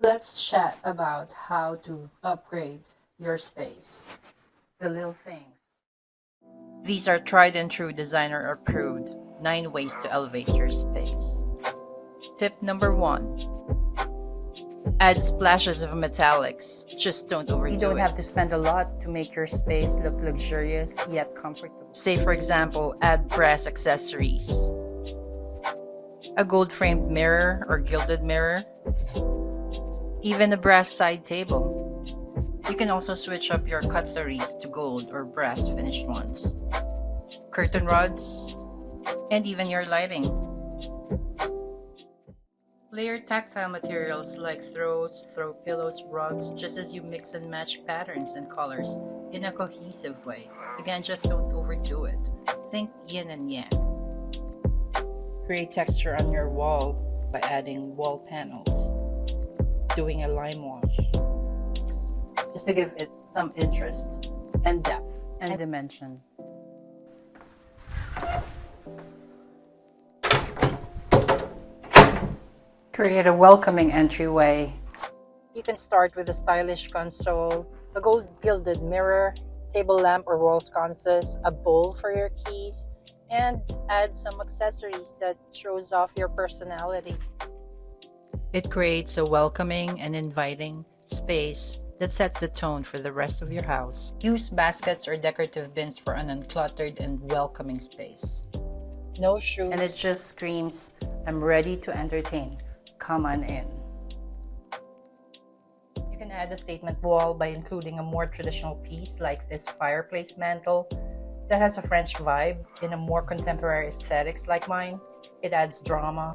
Let's chat about how to upgrade your space. The little things. These are tried and true designer approved 9 ways to elevate your space. Tip number 1. Add splashes of metallics. Just don't overdo it. You don't have to spend a lot to make your space look luxurious yet comfortable. Say, for example, add brass accessories. A gold-framed mirror or gilded mirror. Even a brass side table. You can also switch up your cutleries to gold or brass finished ones. Curtain rods, and even your lighting. Layer tactile materials like throw pillows, rugs, just as you mix and match patterns and colors in a cohesive way. Again, just don't overdo it. Think yin and yang. Create texture on your wall by adding wall panels. Doing a lime wash, just to give it some interest and depth and dimension. Create a welcoming entryway. You can start with a stylish console, a gold gilded mirror, table lamp or wall sconces, a bowl for your keys, and add some accessories that shows off your personality. It creates a welcoming and inviting space that sets the tone for the rest of your house. Use baskets or decorative bins for an uncluttered and welcoming space. No shoes. And it just screams, I'm ready to entertain. Come on in. You can add a statement wall by including a more traditional piece like this fireplace mantle that has a French vibe in a more contemporary aesthetics like mine. It adds drama.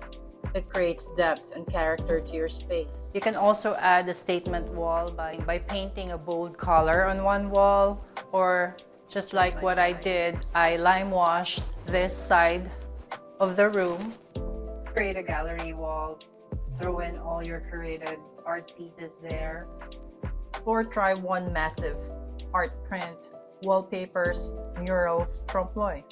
It creates depth and character to your space. You can also add a statement wall by painting a bold color on one wall, or just like what I did, I lime washed this side of the room. Create a gallery wall, throw in all your created art pieces there, or try one massive art print, wallpapers, murals, trompe-l'oeil.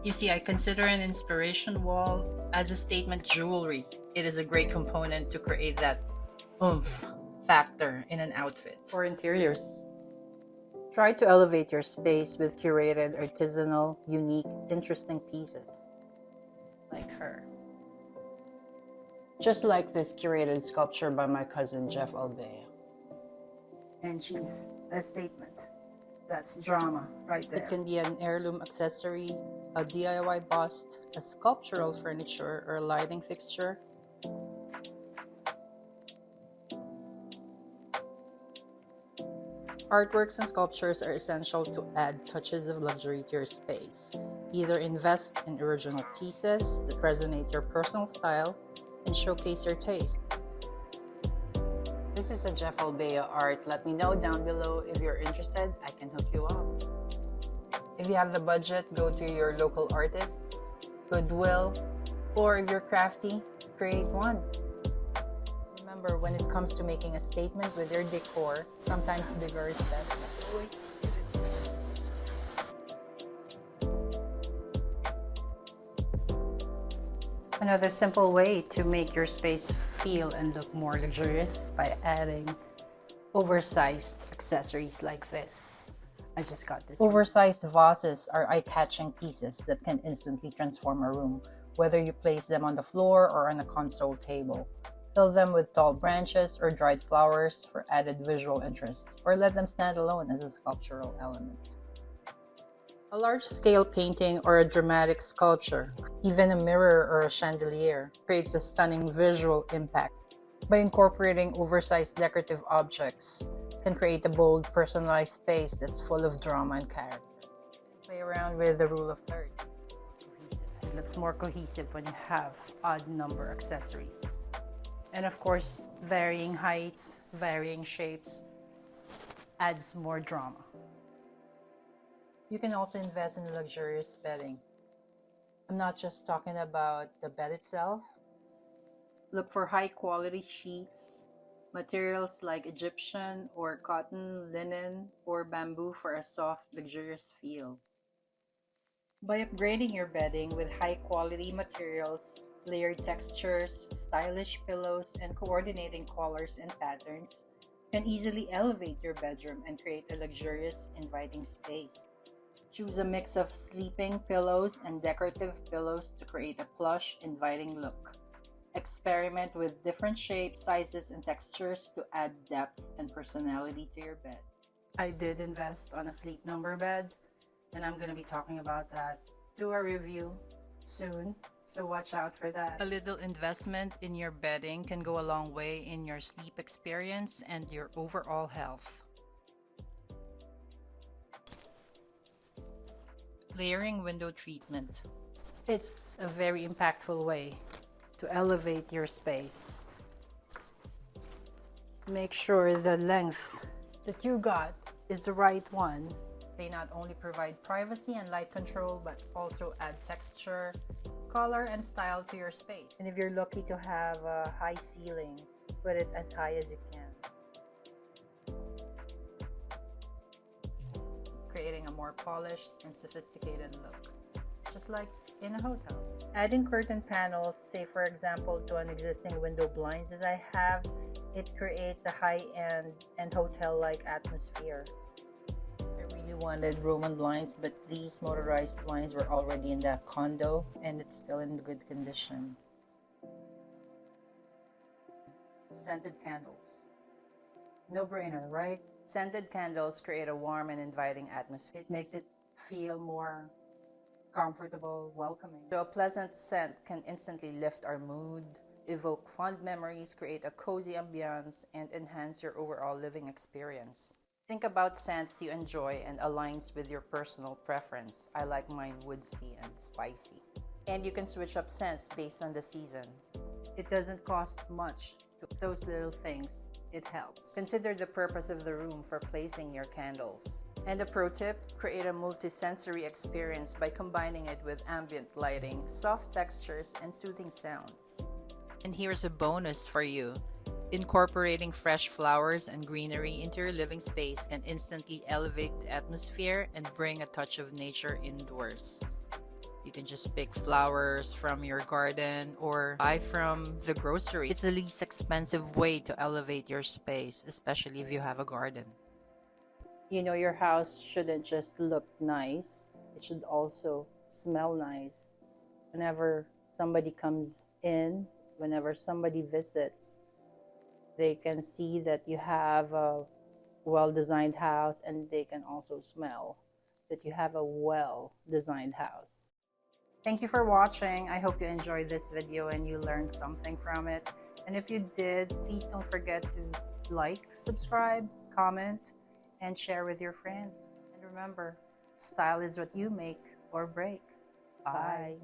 You see, I consider an inspiration wall as a statement jewelry. It is a great component to create that oomph factor in an outfit. For interiors, try to elevate your space with curated, artisanal, unique, interesting pieces. Like her. Just like this curated sculpture by my cousin Jeff Albea. And she's a statement. That's drama right there. It can be an heirloom accessory, a DIY bust, a sculptural furniture, or a lighting fixture. Artworks and sculptures are essential to add touches of luxury to your space. Either invest in original pieces that resonate your personal style and showcase your taste. This is a Jeff Albea art. Let me know down below if you're interested. I can hook you up. If you have the budget, go to your local artists, Goodwill, or if you're crafty, create one. Remember, when it comes to making a statement with your decor, sometimes bigger is best. Another simple way to make your space feel and look more luxurious is by adding oversized accessories like this. I just got this. Oversized vases are eye-catching pieces that can instantly transform a room, whether you place them on the floor or on a console table. Fill them with tall branches or dried flowers for added visual interest, or let them stand alone as a sculptural element. A large-scale painting or a dramatic sculpture, even a mirror or a chandelier, creates a stunning visual impact. By incorporating oversized decorative objects, can create a bold, personalized space that's full of drama and character. Play around with the rule of thirds. It looks more cohesive when you have odd number accessories. And of course, varying heights, varying shapes adds more drama. You can also invest in luxurious bedding. I'm not just talking about the bed itself. Look for high quality sheets, materials like Egyptian or cotton, linen, or bamboo for a soft, luxurious feel. By upgrading your bedding with high quality materials, Layered textures, stylish pillows, and coordinating colors and patterns can easily elevate your bedroom and create a luxurious, inviting space. Choose a mix of sleeping pillows and decorative pillows to create a plush, inviting look. Experiment with different shapes, sizes, and textures to add depth and personality to your bed. I did invest on a Sleep Number bed, and I'm going to be talking about that. Do a review soon, so watch out for that. A little investment in your bedding can go a long way in your sleep experience and your overall health. Layering window treatment. It's a very impactful way to elevate your space. Make sure the length that you got is the right one. They not only provide privacy and light control, but also add texture, color, and style to your space. And if you're lucky to have a high ceiling, put it as high as you can, creating a more polished and sophisticated look, just like in a hotel. Adding curtain panels, say for example to an existing window blinds as I have, it creates a high-end and hotel-like atmosphere. I really wanted Roman blinds, but these motorized blinds were already in that condo and it's still in good condition. Scented candles. No-brainer, right? Scented candles create a warm and inviting atmosphere. It makes it feel more comfortable, welcoming. So a pleasant scent can instantly lift our mood, evoke fond memories, create a cozy ambiance, and enhance your overall living experience. Think about scents you enjoy and aligns with your personal preference. I like mine woodsy and spicy. And you can switch up scents based on the season. It doesn't cost much. Those little things, it helps. Consider the purpose of the room for placing your candles. And a pro tip, create a multi-sensory experience by combining it with ambient lighting, soft textures, and soothing sounds. And here's a bonus for you. Incorporating fresh flowers and greenery into your living space can instantly elevate the atmosphere and bring a touch of nature indoors. You can just pick flowers from your garden or buy from the grocery. It's the least expensive way to elevate your space, especially if you have a garden. You know, your house shouldn't just look nice, it should also smell nice. Whenever somebody comes in, whenever somebody visits, they can see that you have a well-designed house, and they can also smell that you have a well-designed house. Thank you for watching. I hope you enjoyed this video and you learned something from it. And if you did, please don't forget to like, subscribe, comment, and share with your friends. And remember, style is what you make or break. Bye.